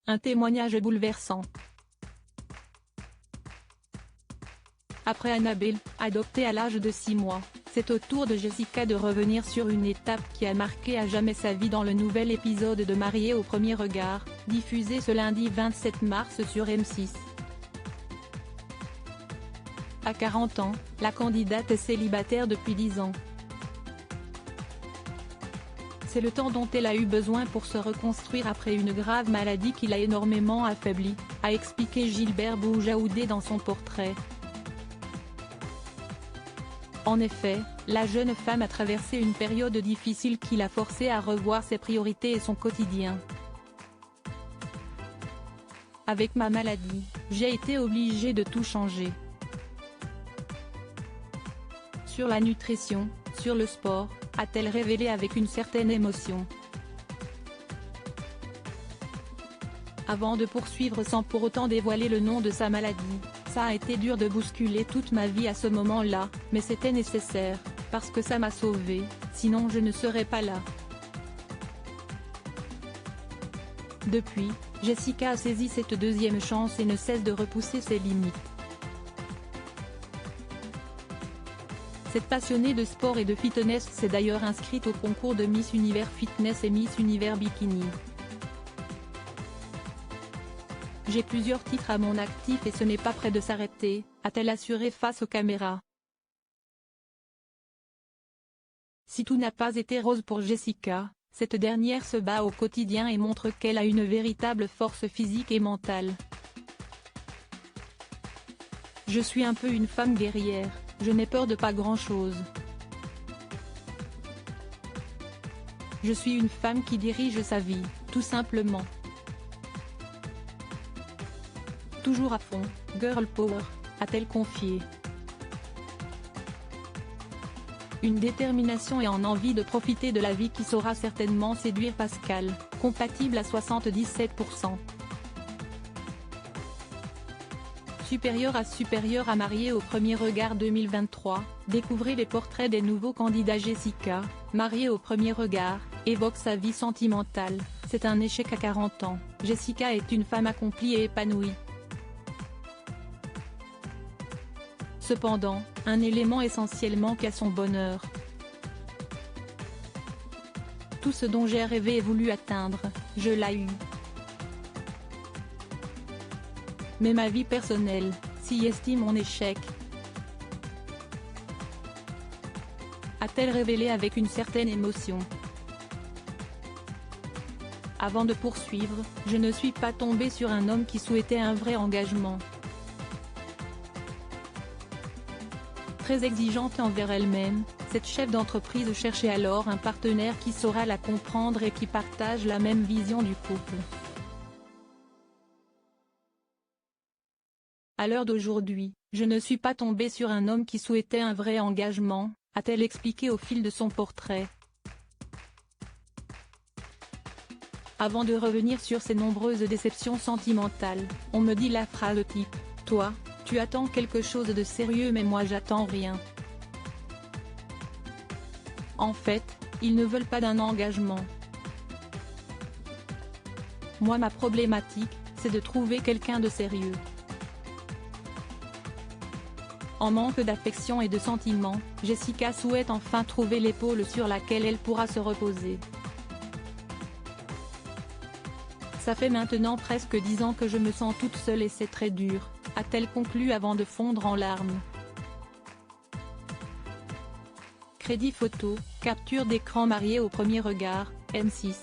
Un témoignage bouleversant. Après Annabelle, adoptée à l'âge de 6 mois, c'est au tour de Jessica de revenir sur une étape qui a marqué à jamais sa vie dans le nouvel épisode de Mariée au premier regard, diffusé ce lundi 27 mars sur M6. À 40 ans, la candidate est célibataire depuis 10 ans. C'est le temps dont elle a eu besoin pour se reconstruire après une grave maladie qui l'a énormément affaiblie, a expliqué Gilbert Boujaoudé dans son portrait. En effet, la jeune femme a traversé une période difficile qui l'a forcée à revoir ses priorités et son quotidien. Avec ma maladie, j'ai été obligée de tout changer. Sur la nutrition, sur le sport, a-t-elle révélé avec une certaine émotion. Avant de poursuivre sans pour autant dévoiler le nom de sa maladie, ça a été dur de bousculer toute ma vie à ce moment-là, mais c'était nécessaire, parce que ça m'a sauvée, sinon je ne serais pas là. Depuis, Jessica a saisi cette deuxième chance et ne cesse de repousser ses limites. Cette passionnée de sport et de fitness s'est d'ailleurs inscrite au concours de Miss Univers Fitness et Miss Univers Bikini. J'ai plusieurs titres à mon actif et ce n'est pas près de s'arrêter, a-t-elle assuré face aux caméras. Si tout n'a pas été rose pour Jessica, cette dernière se bat au quotidien et montre qu'elle a une véritable force physique et mentale. Je suis un peu une femme guerrière, je n'ai peur de pas grand-chose. Je suis une femme qui dirige sa vie, tout simplement. Toujours à fond, girl power, a-t-elle confié. Une détermination et en envie de profiter de la vie qui saura certainement séduire Pascal, compatible à 77%. Supérieur à Mariée au premier regard 2023, découvrez les portraits des nouveaux candidats. Jessica, mariée au premier regard, évoque sa vie sentimentale. C'est un échec à 40 ans, Jessica est une femme accomplie et épanouie. Cependant, un élément essentiel manque à son bonheur. Tout ce dont j'ai rêvé et voulu atteindre, je l'ai eu. Mais ma vie personnelle, s'y estime en échec. A-t-elle révélé avec une certaine émotion. Avant de poursuivre, je ne suis pas tombée sur un homme qui souhaitait un vrai engagement. Très exigeante envers elle-même, cette chef d'entreprise cherchait alors un partenaire qui saura la comprendre et qui partage la même vision du couple. À l'heure d'aujourd'hui, je ne suis pas tombée sur un homme qui souhaitait un vrai engagement, a-t-elle expliqué au fil de son portrait. Avant de revenir sur ses nombreuses déceptions sentimentales, on me dit la phrase type « Toi, tu attends quelque chose de sérieux mais moi j'attends rien ». En fait, ils ne veulent pas d'un engagement. Moi ma problématique, c'est de trouver quelqu'un de sérieux. En manque d'affection et de sentiments, Jessica souhaite enfin trouver l'épaule sur laquelle elle pourra se reposer. Ça fait maintenant presque 10 ans que je me sens toute seule et c'est très dur, a-t-elle conclu avant de fondre en larmes. Crédit photo, capture d'écran. Mariée au premier regard, M6.